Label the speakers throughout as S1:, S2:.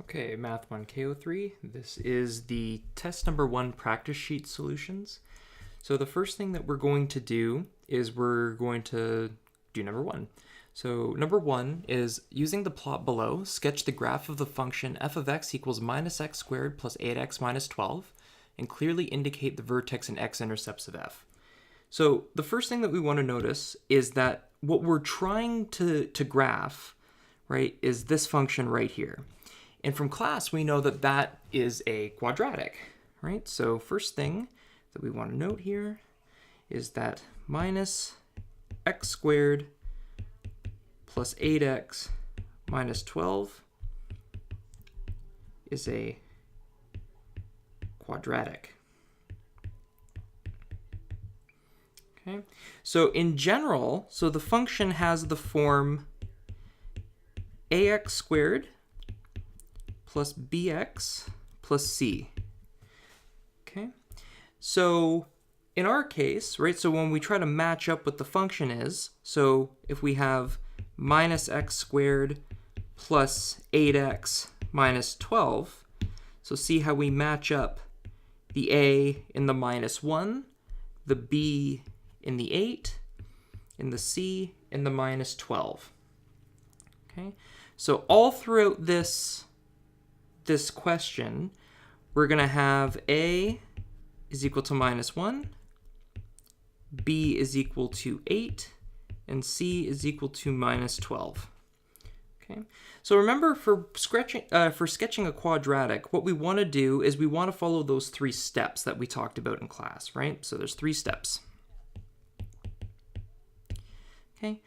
S1: Okay, Math 1 KO3. This is the test number 1 practice sheet solutions. So the first thing that we're going to do is we're going to do number 1. So number 1 is, using the plot below, sketch the graph of the function f of x equals minus x squared plus 8x minus 12, and clearly indicate the vertex and x-intercepts of f. So the first thing that we want to notice is that what we're trying to graph, right, is this function right here. And from class, we know that that is a quadratic, right? So first thing that we want to note here is that minus x squared plus 8x minus 12 is a quadratic. Okay, so in general, so the function has the form ax squared plus bx plus c. Okay, so in our case, right, so when we try to match up what the function is, so if we have minus x squared plus 8x minus 12, so see how we match up the a in the minus 1, the b in the 8, and the c in the minus 12. Okay, so all throughout this question, we're going to have a is equal to minus 1, b is equal to 8, and c is equal to minus 12. Okay, so remember, for sketching a quadratic, what we want to do is we want to follow those 3 steps that we talked about in class, right? So there's 3 steps. Okay,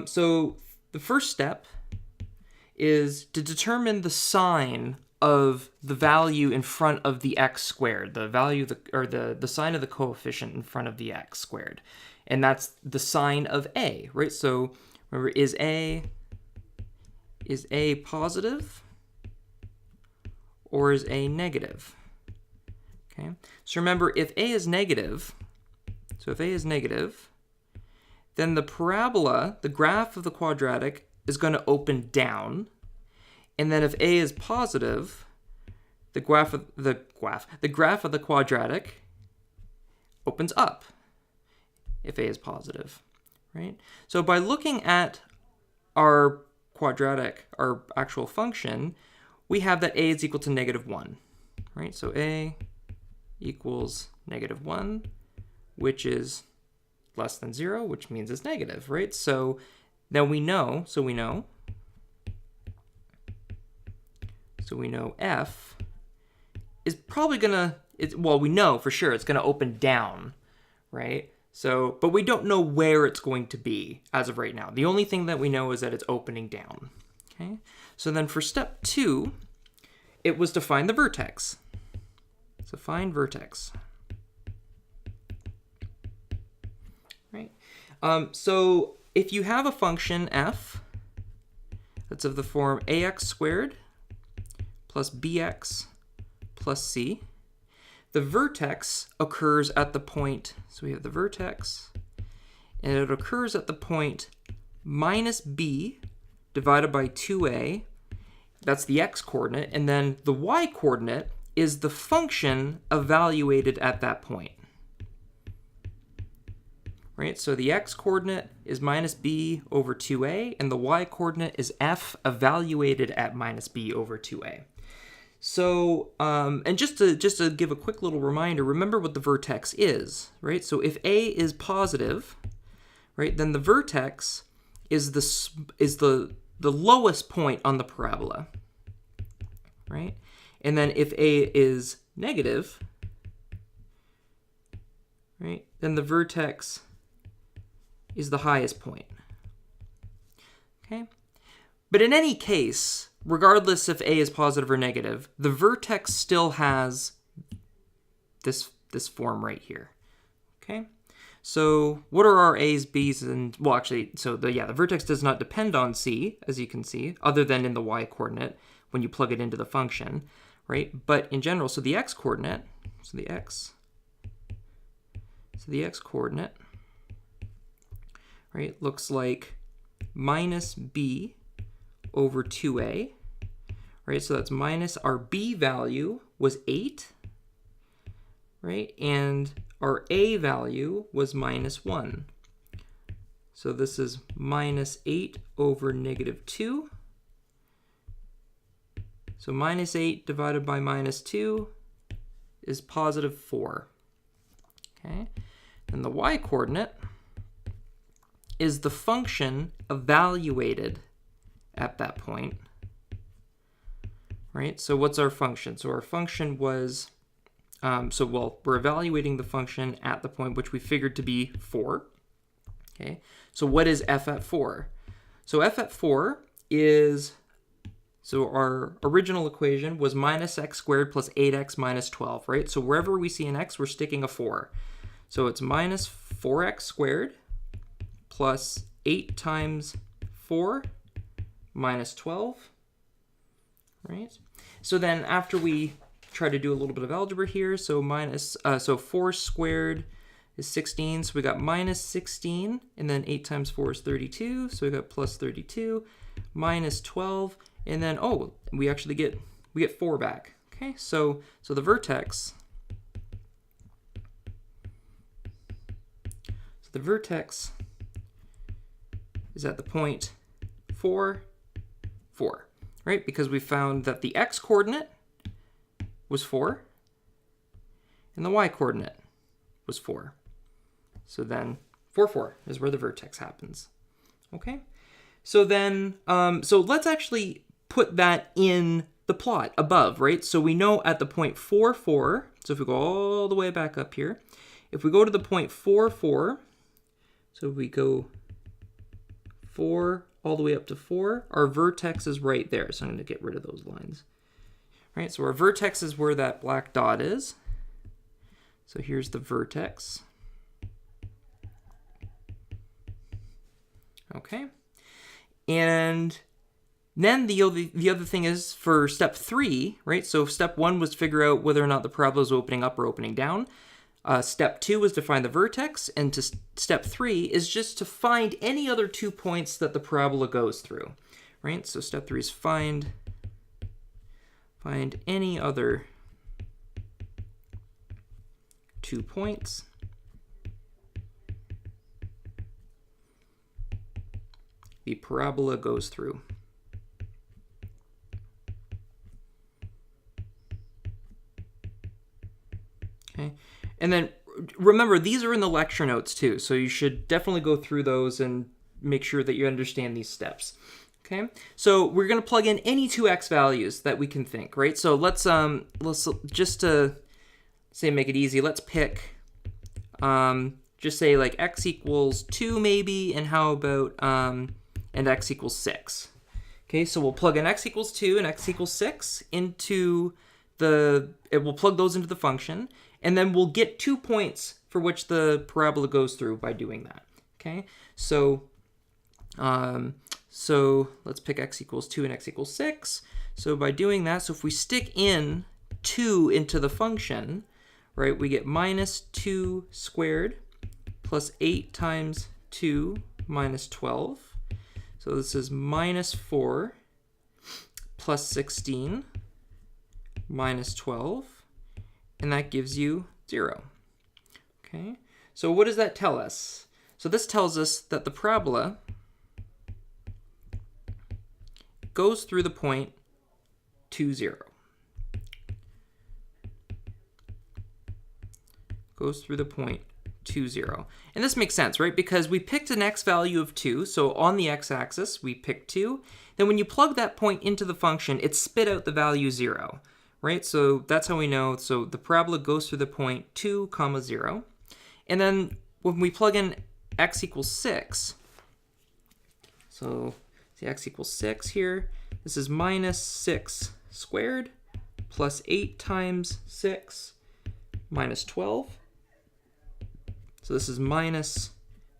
S1: so the first step is to determine the sign of the value in front of the x squared, the value the sign of the coefficient in front of the x squared, and that's the sign of a, right? So remember, is a positive or is a negative? Okay, so remember, if a is negative, then the parabola, the graph of the quadratic, is going to open down. And then if a is positive, the graph of the quadratic opens up if a is positive, right? So by looking at our quadratic, our actual function, we have that a is equal to -1, right? So a equals -1, which is less than 0, which means it's negative, right? So now we know f is probably we know for sure it's gonna open down, right? So, but we don't know where it's going to be as of right now. The only thing that we know is that it's opening down. Okay, so then for step 2, it was to find the vertex. So find vertex. Right. So if you have a function f that's of the form ax squared plus bx plus c, the vertex occurs at the point, so we have the vertex, and it occurs at the point minus b divided by 2a, that's the x-coordinate, and then the y-coordinate is the function evaluated at that point. Right, so the x-coordinate is minus b over 2a, and the y-coordinate is f evaluated at minus b over 2a. So, and just to give a quick little reminder, remember what the vertex is, right? So if a is positive, right, then the vertex is the lowest point on the parabola, right? And then if a is negative, right, then the vertex is the highest point. Okay? But in any case, regardless if a is positive or negative, the vertex still has this form right here. Okay? So what are our a's, b's, and, well, actually, so the vertex does not depend on c, as you can see, other than in the y-coordinate when you plug it into the function, right? But in general, so the x-coordinate, the x-coordinate, right, looks like minus b over 2a, right? So that's minus our b value was 8, right? And our a value was minus 1. So this is minus 8 over negative 2. So minus 8 divided by minus 2 is positive 4. Okay? And the y-coordinate is the function evaluated at that point. Right? So what's our function? So our function was, we're evaluating the function at the point which we figured to be 4. Okay? So what is f at 4? So f at 4 is, so our original equation was minus x squared plus 8x minus 12, right? So wherever we see an x, we're sticking a 4. So it's minus 4x squared plus 8 times 4 minus 12, right? So then after we try to do a little bit of algebra here, so 4 squared is 16, so we got minus 16, and then 8 times 4 is 32, so we got plus 32, minus 12, and then, we actually get 4 back. Okay, so the vertex, is at the point 4, 4, right? Because we found that the x-coordinate was 4, and the y-coordinate was 4. So then 4, 4 is where the vertex happens. Okay? So then, so let's actually put that in the plot above, right? So we know at the point 4, 4, so if we go all the way back up here, if we go to the point 4, 4, so we go 4 all the way up to 4, our vertex is right there. So I'm going to get rid of those lines. Right, so our vertex is where that black dot is. So here's the vertex. Okay. And then the other thing is for step 3, right? So step 1 was figure out whether or not the parabola is opening up or opening down. Step 2 was to find the vertex, and step 3 is just to find any other 2 points that the parabola goes through, right? So step 3 is find any other 2 points. The parabola goes through. Okay, and then remember, these are in the lecture notes too, so you should definitely go through those and make sure that you understand these steps. Okay, so we're going to plug in any 2x values that we can think, right? So let's just to say make it easy, let's pick, just say like x equals 2 maybe, and how about, and x equals 6. Okay, so we'll plug in x equals 2 and x equals 6 into we'll plug those into the function, and then we'll get 2 points for which the parabola goes through by doing that. Okay, so let's pick x equals 2 and x equals 6. So by doing that, so if we stick in 2 into the function, right, we get minus 2 squared plus 8 times 2 minus 12. So this is minus 4 plus 16 minus 12, and that gives you 0. Okay, so what does that tell us? So this tells us that the parabola goes through the point 2, 0. Goes through the point 2, 0. And this makes sense, right? Because we picked an x value of 2, so on the x-axis we picked 2. Then when you plug that point into the function, it spit out the value 0, right? So that's how we know. So the parabola goes through the point 2, 0. And then when we plug in x equals 6, so see x equals 6 here, this is minus 6 squared plus 8 times 6 minus 12. So this is minus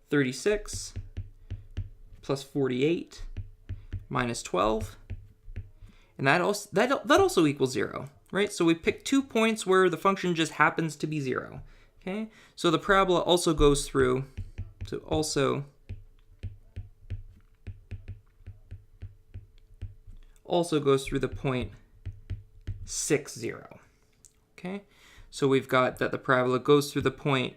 S1: 36 plus 48 minus 12. And that also equals 0, right? So we picked 2 points where the function just happens to be 0. Okay? So the parabola also goes through, so also also goes through the point 6, 0. Okay, so we've got that the parabola goes through the point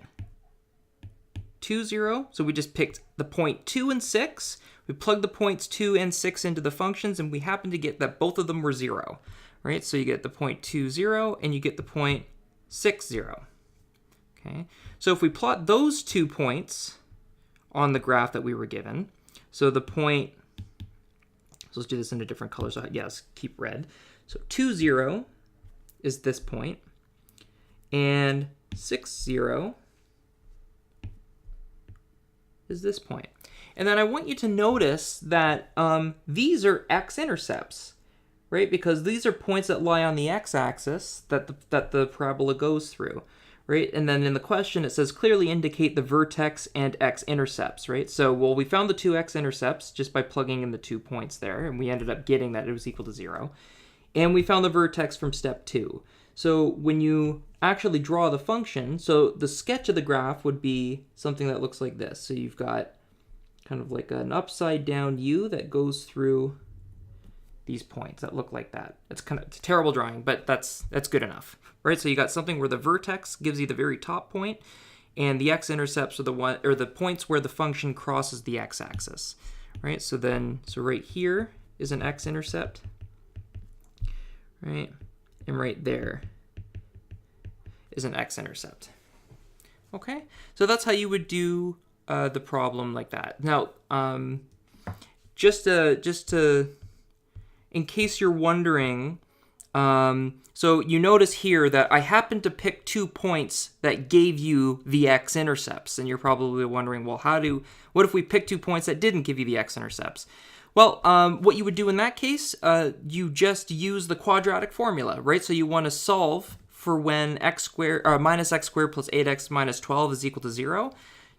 S1: 2, 0. So we just picked the point 2 and 6. We plugged the points 2 and 6 into the functions, and we happen to get that both of them were 0. Right, so you get the point 2, 0, and you get the point 6, 0. Okay, so if we plot those 2 points on the graph that we were given, so the point, so let's do this in a different color, so yes, keep red. So 2, 0 is this point, and 6, 0 is this point. And then I want you to notice that these are x-intercepts, right? Because these are points that lie on the x-axis that the parabola goes through, right? And then in the question, it says clearly indicate the vertex and x-intercepts, right? So, well, we found the 2 x-intercepts just by plugging in the 2 points there, and we ended up getting that it was equal to 0. And we found the vertex from step 2. So when you actually draw the function, so the sketch of the graph would be something that looks like this. So you've got kind of like an upside down U that goes through these points that look like that. It's a terrible drawing, but that's good enough, right? So you got something where the vertex gives you the very top point, and the x-intercepts are the points where the function crosses the x-axis, right? So right here is an x-intercept, right? And right there is an x-intercept. Okay, so that's how you would do the problem like that. Now, just to in case you're wondering, so you notice here that I happened to pick 2 points that gave you the x-intercepts, and you're probably wondering, well, what if we pick 2 points that didn't give you the x-intercepts? Well, what you would do in that case, you just use the quadratic formula, right? So you want to solve for when minus x squared plus 8x minus 12 is equal to 0.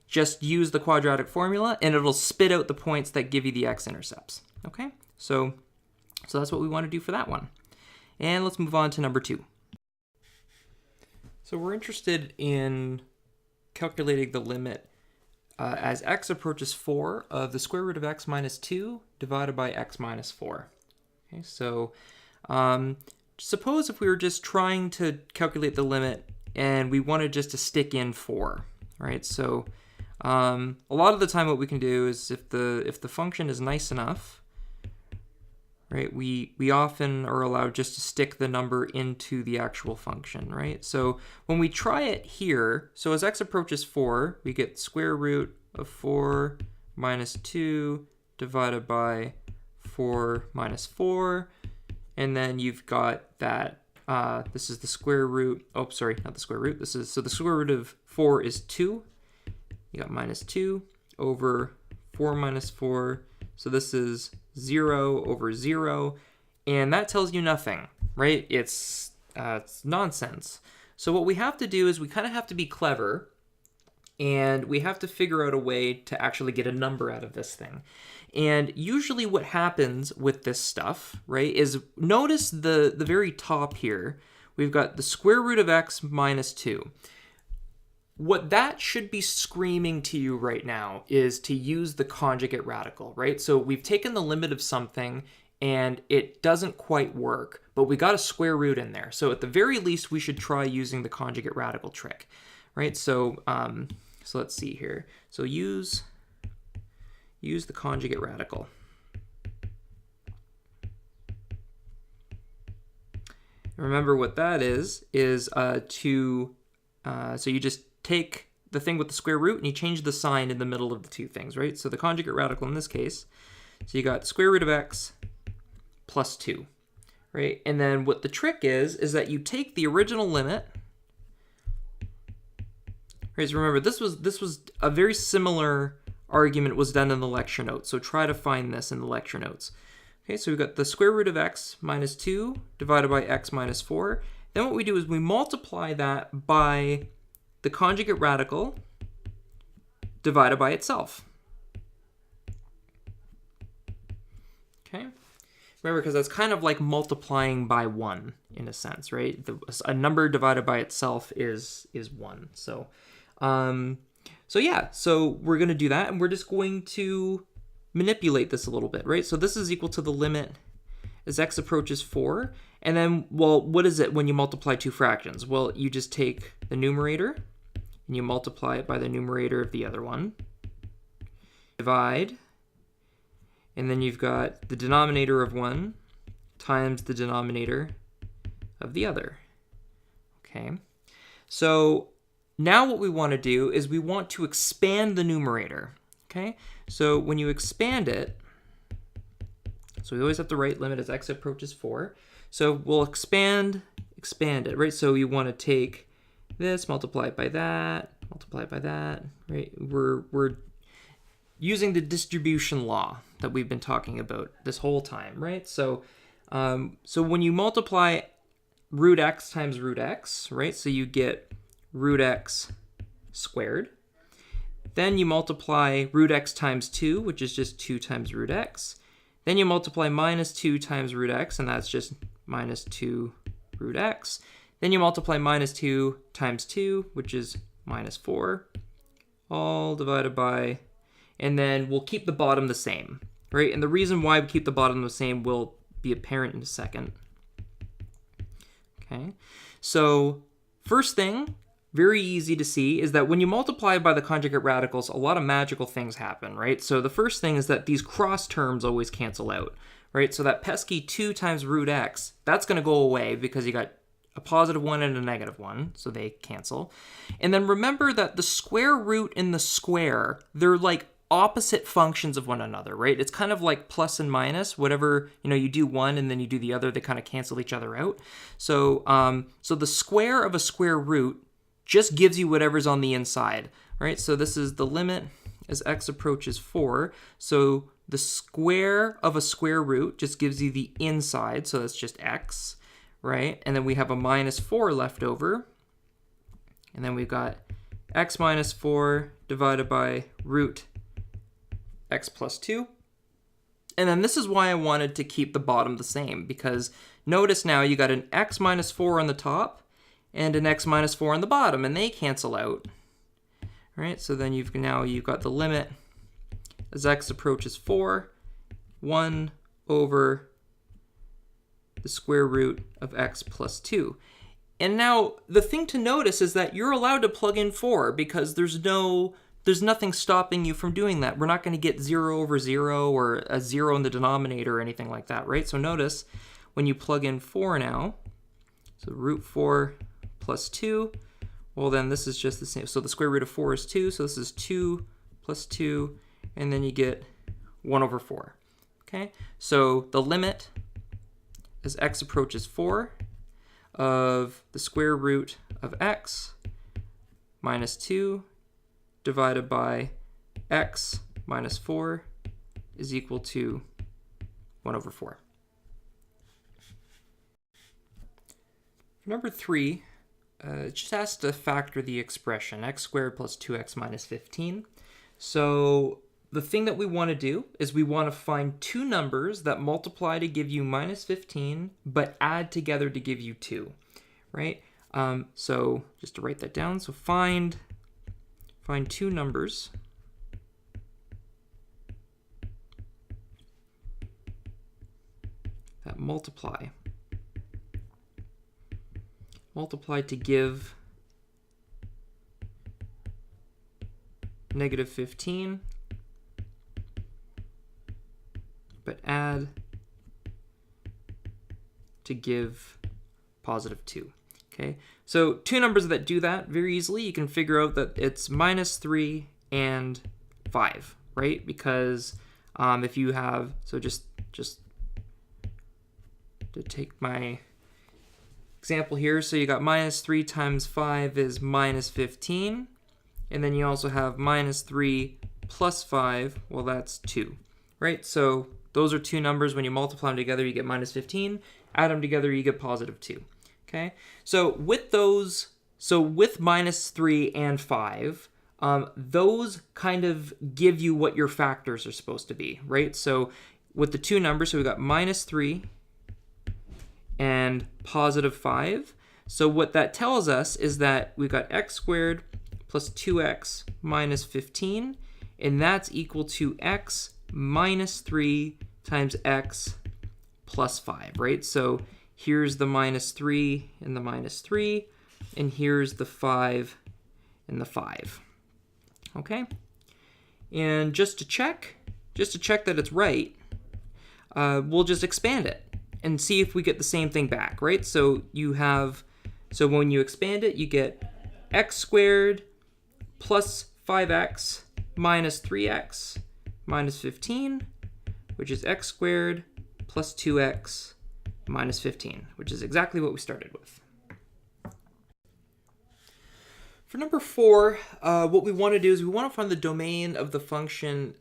S1: Just use the quadratic formula, and it'll spit out the points that give you the x-intercepts. Okay, so that's what we want to do for that one. And let's move on to number 2. So we're interested in calculating the limit as x approaches 4 of the square root of x minus 2 divided by x minus 4. Okay, so suppose if we were just trying to calculate the limit and we wanted just to stick in 4, right? So a lot of the time what we can do is if the function is nice enough, right, we often are allowed just to stick the number into the actual function, right? So when we try it here, so as x approaches 4, we get square root of 4 minus 2 divided by 4 minus 4, and then you've got that, this is the square root, oh, sorry, not the square root, so the square root of 4 is 2, you got minus 2 over 4 minus 4, so this is 0 over 0, and that tells you nothing, right? It's nonsense. So what we have to do is we kind of have to be clever, and we have to figure out a way to actually get a number out of this thing. And usually what happens with this stuff, right, is notice the very top here, we've got the square root of x minus 2. What that should be screaming to you right now is to use the conjugate radical, right? So we've taken the limit of something and it doesn't quite work, but we got a square root in there. So at the very least, we should try using the conjugate radical trick, right? So so let's see here. So use the conjugate radical. Remember what that is so you just take the thing with the square root and you change the sign in the middle of the two things, right? So the conjugate radical in this case, so you got square root of x plus 2, right? And then what the trick is that you take the original limit, right? So remember, this was a very similar argument was done in the lecture notes, so try to find this in the lecture notes. Okay, so we've got the square root of x minus 2 divided by x minus 4. Then what we do is we multiply that by the conjugate radical divided by itself. Okay, remember, because that's kind of like multiplying by 1 in a sense, right? A number divided by itself is 1. So, so yeah, so we're going to do that, and we're just going to manipulate this a little bit, right? So this is equal to the limit as x approaches 4. And then, well, what is it when you multiply two fractions? Well, you just take the numerator and you multiply it by the numerator of the other one. Divide. And then you've got the denominator of one times the denominator of the other. Okay. So now what we want to do is we want to expand the numerator. Okay. So when you expand it, so we always have to write limit as x approaches 4. So we'll expand it, right? So you want to take this, multiply it by that, right? We're using the distribution law that we've been talking about this whole time, right? So when you multiply root x times root x, right? So you get root x squared. Then you multiply root x times 2, which is just 2 times root x. Then you multiply minus 2 times root x, and that's just minus 2 root x. Then you multiply minus 2 times 2, which is minus 4, all divided by, and then we'll keep the bottom the same, right? And the reason why we keep the bottom the same will be apparent in a second. Okay, so first thing, very easy to see, is that when you multiply by the conjugate radicals, a lot of magical things happen, right? So the first thing is that these cross terms always cancel out, right? So that pesky 2 times root x, that's going to go away because you got a positive 1 and a negative 1, so they cancel. And then remember that the square root and the square, they're like opposite functions of one another, right? It's kind of like plus and minus, whatever, you do one and then you do the other, they kind of cancel each other out. So, so the square of a square root just gives you whatever's on the inside, right? So this is the limit as x approaches 4. So the square of a square root just gives you the inside, so that's just x, right? And then we have a minus 4 left over. And then we've got x minus 4 divided by root x plus 2. And then this is why I wanted to keep the bottom the same, because notice now you got an x minus 4 on the top and an x minus 4 on the bottom, and they cancel out. All right, so then you've got the limit as x approaches 4, 1 over the square root of x plus 2. And now the thing to notice is that you're allowed to plug in 4 because there's nothing stopping you from doing that. We're not going to get 0 over 0 or a 0 in the denominator or anything like that, right? So notice when you plug in 4 now, so root 4 plus 2, well then this is just the same. So the square root of 4 is 2, so this is 2 plus 2, and then you get 1 over 4. Okay, so the limit as x approaches 4 of the square root of x minus 2 divided by x minus 4 is equal to 1 over 4. For number 3, it just has to factor the expression x squared plus 2x minus 15. So the thing that we want to do is we want to find two numbers that multiply to give you minus 15, but add together to give you 2, right? So just to write that down, so find two numbers that multiply to give negative 15, but add to give positive 2. Okay, so two numbers that do that very easily, you can figure out that it's minus 3 and 5, right? Because if you have, so just to take my example here, so you got minus 3 times 5 is minus 15, and then you also have minus 3 plus 5, well that's 2, right? So those are two numbers, when you multiply them together you get minus 15, add them together you get positive 2. Okay, so with minus 3 and 5, those kind of give you what your factors are supposed to be, right? So with the two numbers, so we got minus 3 and positive 5. So what that tells us is that we got x squared plus 2x minus 15, and that's equal to x minus 3 times x plus 5, right? So here's the minus 3 and the minus 3, and here's the 5 and the 5. Okay? And just to check that it's right, we'll just expand it and see if we get the same thing back, right? So when you expand it, you get x squared plus 5x minus 3x minus 15, which is x squared plus 2x minus 15, which is exactly what we started with. For number 4, what we want to do is we want to find the domain of the function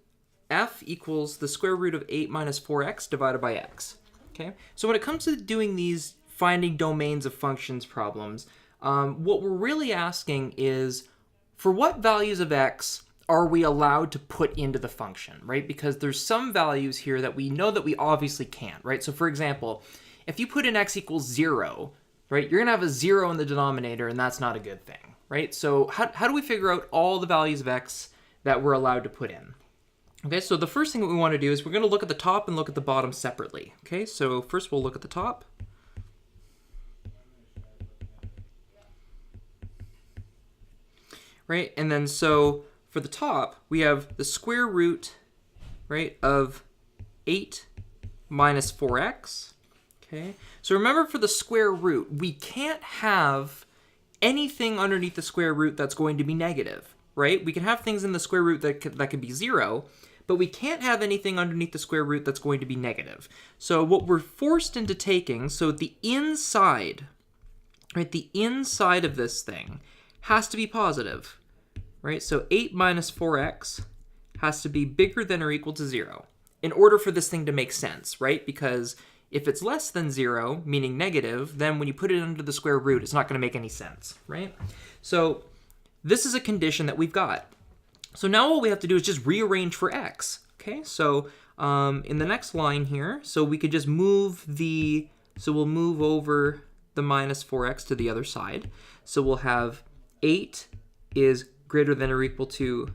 S1: f equals the square root of 8 minus 4x divided by x. Okay, so when it comes to doing these finding domains of functions problems, what we're really asking is, for what values of x are we allowed to put into the function, right? Because there's some values here that we know that we obviously can't, right? So for example, if you put in x equals 0, right, you're gonna have a 0 in the denominator, and that's not a good thing, right? So how do we figure out all the values of x that we're allowed to put in? Okay, so the first thing that we want to do is we're going to look at the top and look at the bottom separately. Okay, so first we'll look at the top. Right, and then so for the top, we have the square root, right, of 8 minus 4x. Okay, so remember, for the square root, we can't have anything underneath the square root that's going to be negative, right? We can have things in the square root that could be 0, but we can't have anything underneath the square root that's going to be negative. So what we're forced into taking, so the inside, right, the inside of this thing has to be positive, right? So 8 minus 4x has to be bigger than or equal to 0 in order for this thing to make sense, right? Because if it's less than 0, meaning negative, then when you put it under the square root, it's not going to make any sense, right? So this is a condition that we've got. So now all we have to do is just rearrange for x. Okay, so in the next line here, so we could just move we'll move over the minus 4x to the other side. So we'll have 8 is greater than or equal to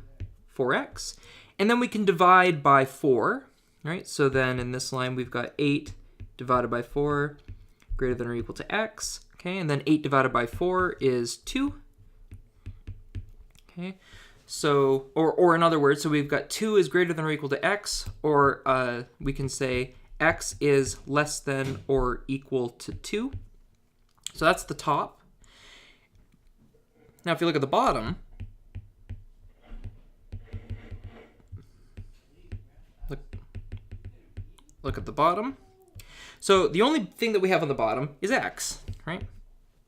S1: 4x. And then we can divide by 4, right? So then in this line, we've got 8 divided by 4 greater than or equal to x. Okay, and then 8 divided by 4 is 2. Okay, so, or in other words, so we've got 2 is greater than or equal to x, or we can say x is less than or equal to 2. So that's the top. Now if you look at the bottom, look at the bottom. So the only thing that we have on the bottom is x, right?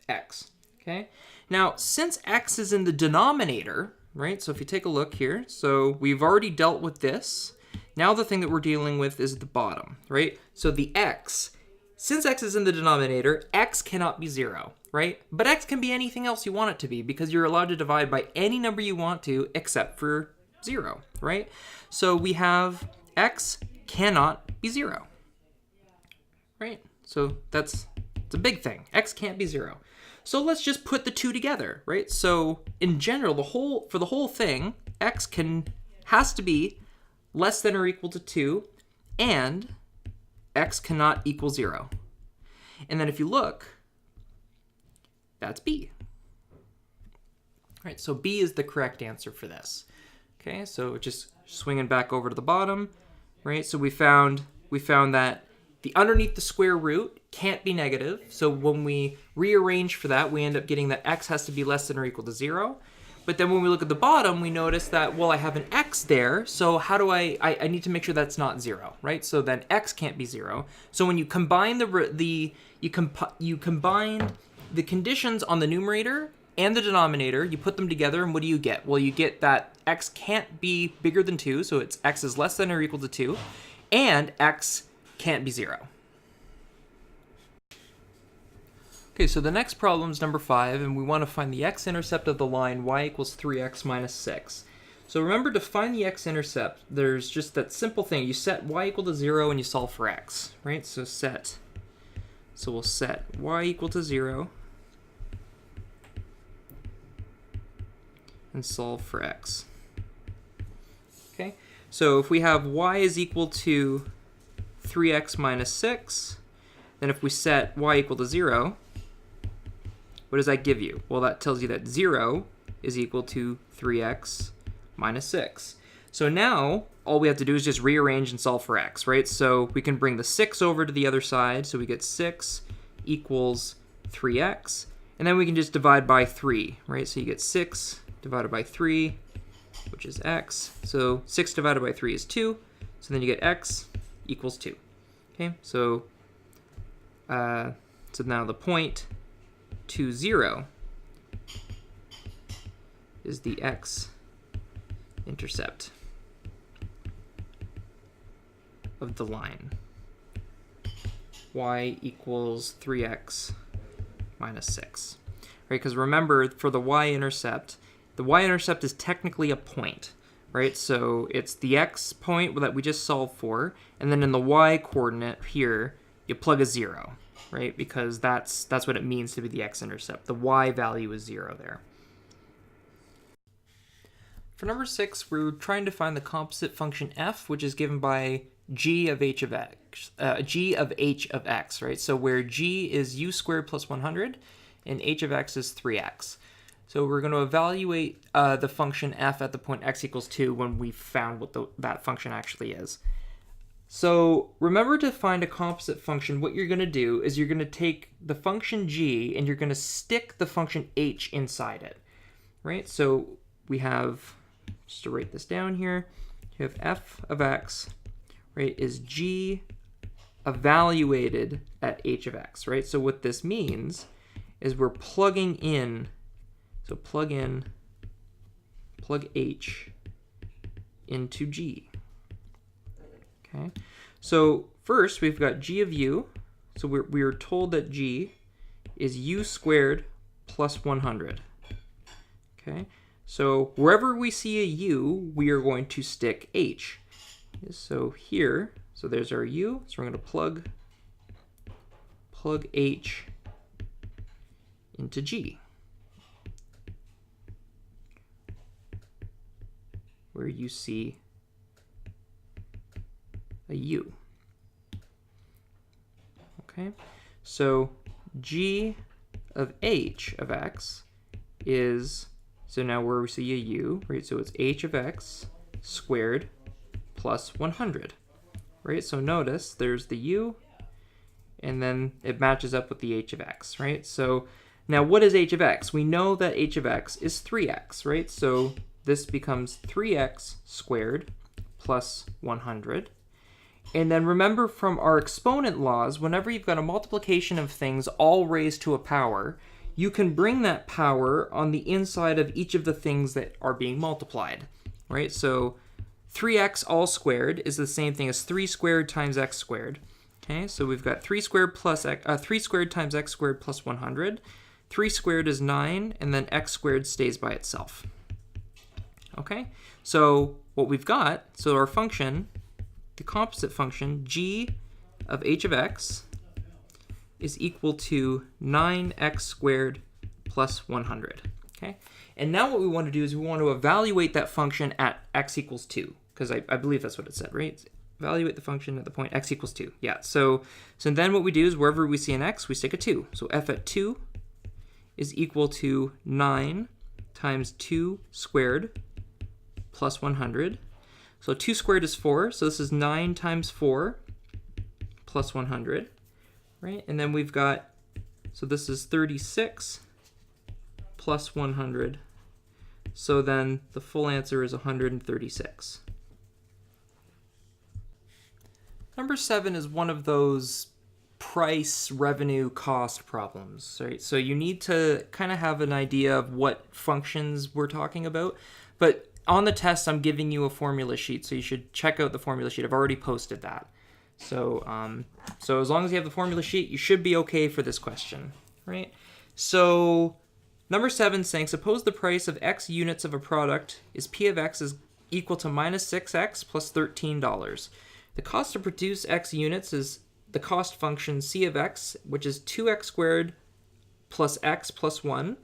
S1: X, okay? Now, since x is in the denominator, right? So if you take a look here, so we've already dealt with this. Now the thing that we're dealing with is the bottom, right? So the x, since x is in the denominator, x cannot be 0, right? But x can be anything else you want it to be, because you're allowed to divide by any number you want to except for 0, right? So we have x cannot be 0, right? So it's a big thing. X can't be 0. So let's just put the two together, right? So in general, for the whole thing, x has to be less than or equal to 2, and x cannot equal 0. And then if you look, that's B. Right, so B is the correct answer for this. Okay, so just swinging back over to the bottom, right? So we found that the underneath the square root can't be negative. So when we rearrange for that, we end up getting that x has to be less than or equal to 0. But then when we look at the bottom, we notice that, well, I have an x there, so how do I need to make sure that's not 0, right? So then x can't be 0. So when you combine you combine the conditions on the numerator and the denominator, you put them together, and what do you get? Well, you get that x can't be bigger than 2, so it's x is less than or equal to 2, and x can't be 0. Okay, so the next problem is number 5, and we want to find the x-intercept of the line y equals 3x minus 6. So remember, to find the x-intercept, there's just that simple thing. You set y equal to 0 and you solve for x, right? So we'll set y equal to 0 and solve for x. Okay, so if we have y is equal to 3x minus 6. Then if we set y equal to 0, what does that give you? Well, that tells you that 0 is equal to 3x minus 6. So now, all we have to do is just rearrange and solve for x, right? So we can bring the 6 over to the other side, so we get 6 equals 3x, and then we can just divide by 3, right? So you get 6 divided by 3, which is x. So 6 divided by 3 is 2, so then you get x equals 2. Okay, so now the point 2, 0 is the x-intercept of the line. Y equals 3x minus 6. Right? Because remember, for the y-intercept is technically a point. Right? So it's the x point that we just solved for, and then in the y-coordinate here, you plug a 0. Right? Because that's what it means to be the x-intercept. The y value is 0 there. For number 6, we're trying to find the composite function f, which is given by g of h of x, right? So where g is u squared plus 100, and h of x is 3x. So we're going to evaluate the function f at the point x equals 2 when we've found what that function actually is. So remember, to find a composite function, what you're going to do is you're going to take the function g and you're going to stick the function h inside it, right? So we have, just to write this down here, you have f of x, right, is g evaluated at h of x, right? So what this means is we're plugging in, so plug h into g. Okay, so first we've got g of u, so we're told that g is u squared plus 100. Okay, so wherever we see a u, we are going to stick h. So here, so there's our u, so we're going to plug h into g, where you see a u. Okay, so g of h of x is, so now where we see a u, right, so it's h of x squared plus 100, right? So notice there's the u, and then it matches up with the h of x, right? So now what is h of x? We know that h of x is 3x, right? So this becomes 3x squared plus 100. And then remember from our exponent laws, whenever you've got a multiplication of things all raised to a power, you can bring that power on the inside of each of the things that are being multiplied, right? So 3x all squared is the same thing as 3 squared times x squared. Okay, so we've got 3 squared plus 3 squared times x squared plus 100. 3 squared is 9, and then x squared stays by itself. Okay, so what we've got, so our function, the composite function, g of h of x is equal to 9x squared plus 100. Okay, and now what we want to do is we want to evaluate that function at x equals 2, because I believe that's what it said, right? Evaluate the function at the point x equals 2. Yeah, so then what we do is wherever we see an x, we stick a 2. So f at 2 is equal to 9 times 2 squared plus 100. So 2 squared is 4, so this is 9 times 4 plus 100, right? And then we've got, so this is 36 plus 100. So then the full answer is 136. Number 7 is one of those price, revenue, cost problems, right? So you need to kind of have an idea of what functions we're talking about. But on the test, I'm giving you a formula sheet, so you should check out the formula sheet. I've already posted that. So, so as long as you have the formula sheet, you should be okay for this question, right? So number 7 is saying, suppose the price of x units of a product is p of x is equal to minus 6x plus $13. The cost to produce x units is the cost function c of x, which is 2x squared plus x plus 1,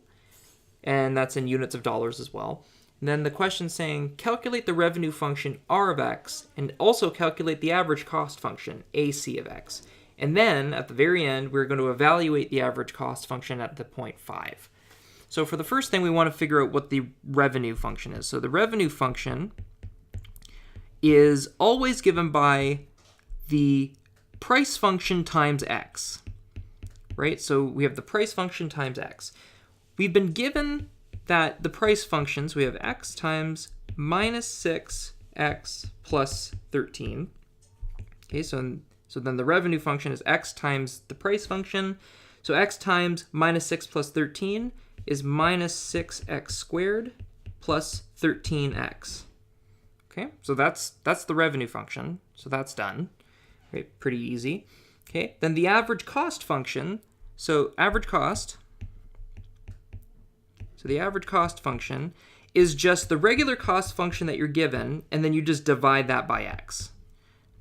S1: and that's in units of dollars as well. And then the question saying, calculate the revenue function r of x, and also calculate the average cost function ac of x. And then, at the very end, we're going to evaluate the average cost function at the point 5. So for the first thing, we want to figure out what the revenue function is. So the revenue function is always given by the price function times x, right? So we have the price function times x. We've been given that the price functions, we have x times minus 6x plus 13. Okay, so then the revenue function is x times the price function. So x times minus 6 plus 13 is minus 6x squared plus 13x. Okay, so that's the revenue function. So that's done. Right, pretty easy. Okay, then the average cost function. So average cost. So the average cost function is just the regular cost function that you're given, and then you just divide that by x.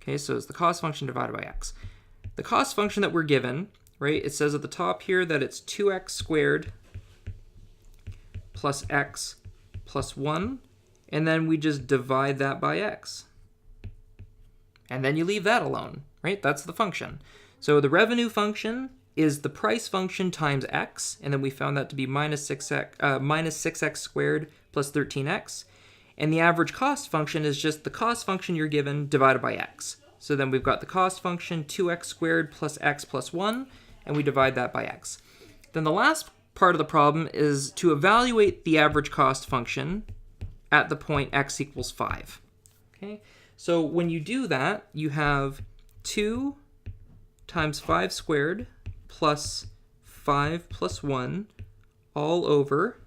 S1: Okay, so it's the cost function divided by x. The cost function that we're given, right, it says at the top here that it's 2x squared plus x plus 1, and then we just divide that by x. And then you leave that alone, right? That's the function. So the revenue function is the price function times x, and then we found that to be minus 6x squared plus 13x. And the average cost function is just the cost function you're given divided by x. So then we've got the cost function 2x squared plus x plus 1, and we divide that by x. Then the last part of the problem is to evaluate the average cost function at the point x equals 5. Okay, so when you do that, you have 2 times 5 squared plus 5 plus 1 all over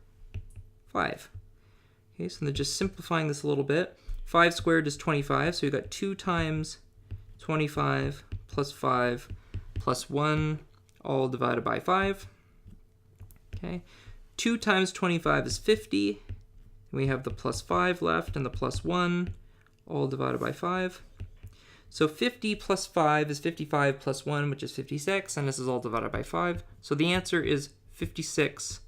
S1: 5. Okay, so then just simplifying this a little bit, 5 squared is 25, so we've got 2 times 25 plus 5 plus 1 all divided by 5. Okay, 2 times 25 is 50. We have the plus 5 left and the plus 1, all divided by 5. So 50 plus 5 is 55 plus 1, which is 56, and this is all divided by 5. So the answer is 56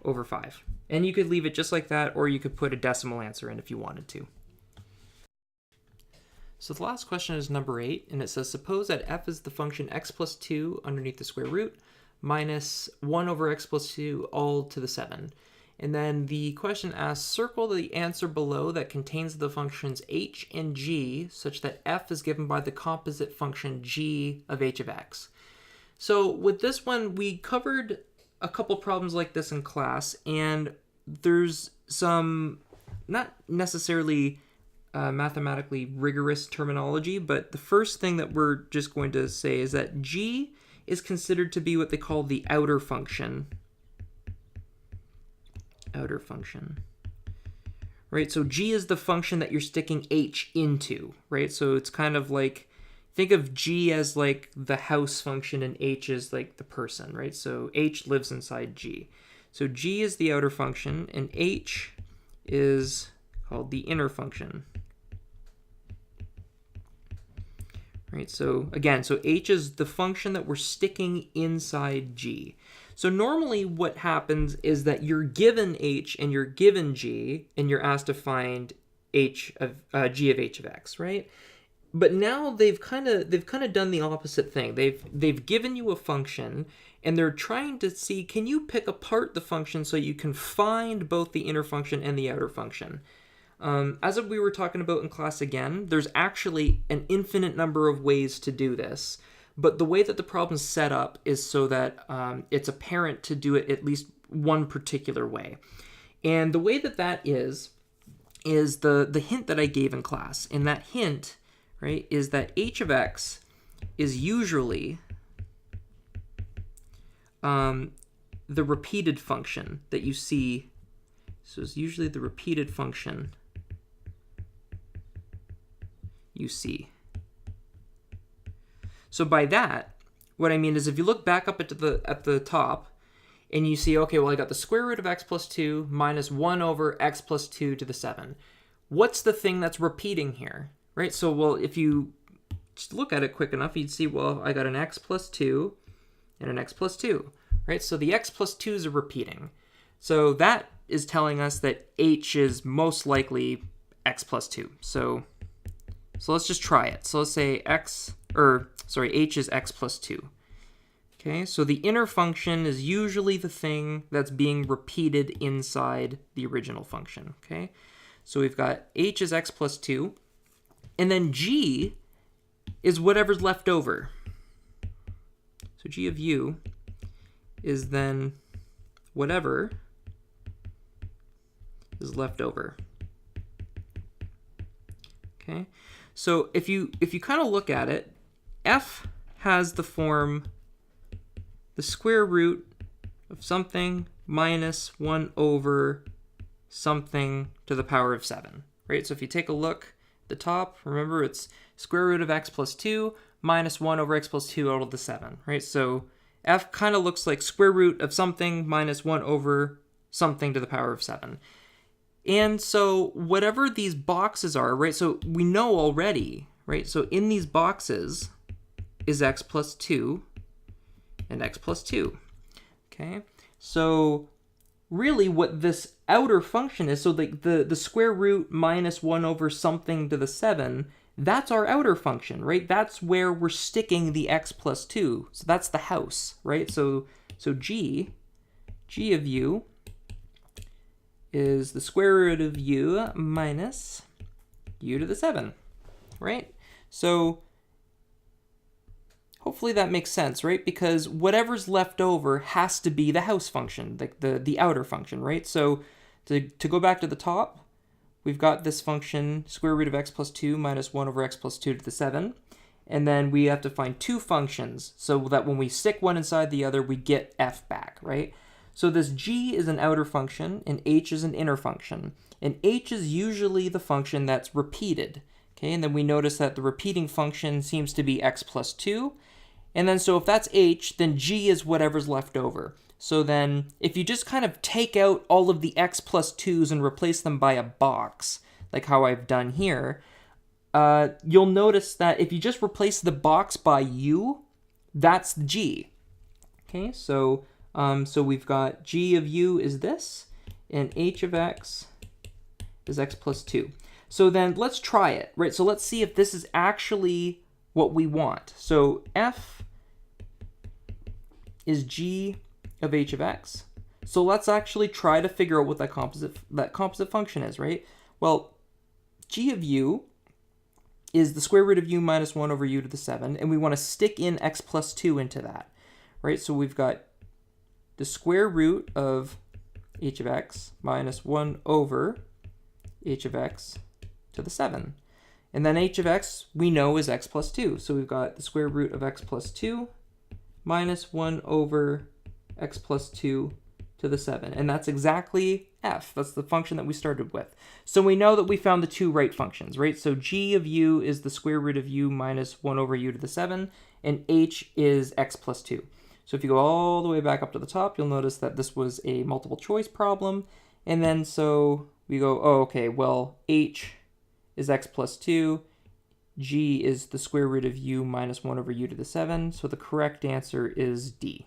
S1: over 5. And you could leave it just like that, or you could put a decimal answer in if you wanted to. So the last question is number 8, and it says, suppose that f is the function x plus 2 underneath the square root minus 1 over x plus 2 all to the 7. And then the question asks, circle the answer below that contains the functions h and g such that f is given by the composite function g of h of x. So with this one, we covered a couple problems like this in class, and there's some not necessarily mathematically rigorous terminology, but the first thing that we're just going to say is that g is considered to be what they call the outer function. Outer function. Right, so g is the function that you're sticking h into, right? So it's kind of like, think of g as like the house function and h is like the person, right? So h lives inside g. So g is the outer function and h is called the inner function. Right, so again, so h is the function that we're sticking inside g. So normally what happens is that you're given h and you're given g, and you're asked to find g of h of x, right? But now they've kind of done the opposite thing. They've given you a function, and they're trying to see, can you pick apart the function so you can find both the inner function and the outer function? As we were talking about in class again, there's actually an infinite number of ways to do this. But the way that the problem's set up is so that it's apparent to do it at least one particular way. And the way that is the hint that I gave in class. And that hint, right, is that h of x is usually the repeated function that you see. So it's usually the repeated function you see. So by that, what I mean is if you look back up at the top and you see, okay, well, I got the square root of x plus 2 minus 1 over x plus 2 to the 7. What's the thing that's repeating here, right? So, well, if you just look at it quick enough, you'd see, well, I got an x plus 2 and an x plus 2, right? So the x plus 2s are repeating. So that is telling us that h is most likely x plus 2. So let's just try it. So let's say h is x plus 2. Okay, so the inner function is usually the thing that's being repeated inside the original function. Okay, so we've got h is x plus 2, and then g is whatever's left over. So g of u is then whatever is left over. Okay, so if you kind of look at it, f has the form the square root of something minus 1 over something to the power of 7, right? So if you take a look at the top, remember it's square root of x plus 2 minus 1 over x plus 2 out of the 7, right? So f kind of looks like square root of something minus 1 over something to the power of 7. And so whatever these boxes are, right, so we know already, right, so in these boxes is x plus 2 and x plus 2. Okay, so really what this outer function is, so the square root minus 1 over something to the 7, that's our outer function, right? That's where we're sticking the x plus 2. So that's the house, right? So g of u is the square root of u minus u to the 7, right? So hopefully that makes sense, right? Because whatever's left over has to be the house function, the outer function, right? So to go back to the top, we've got this function, square root of x plus 2 minus 1 over x plus 2 to the 7. And then we have to find two functions so that when we stick one inside the other, we get f back, right? So this g is an outer function and h is an inner function. And h is usually the function that's repeated. Okay, and then we notice that the repeating function seems to be x plus 2. And then so if that's h, then g is whatever's left over. So then if you just kind of take out all of the x plus 2's and replace them by a box, like how I've done here, you'll notice that if you just replace the box by u, that's the g. Okay, so we've got g of u is this, and h of x is x plus 2. So then let's try it, right? So let's see if this is actually what we want. So f is g of h of x. So let's actually try to figure out what that composite function is, right? Well, g of u is the square root of u minus 1 over u to the 7, and we want to stick in x plus 2 into that, right? So we've got the square root of h of x minus 1 over h of x to the 7. And then h of x we know is x plus 2. So we've got the square root of x plus 2 minus 1 over x plus 2 to the 7. And that's exactly f. That's the function that we started with. So we know that we found the two right functions, right? So g of u is the square root of u minus 1 over u to the 7, and h is x plus 2. So if you go all the way back up to the top, you'll notice that this was a multiple choice problem. And then so we go, oh, okay, well, h is x plus 2, g is the square root of u minus 1 over u to the 7, so the correct answer is D.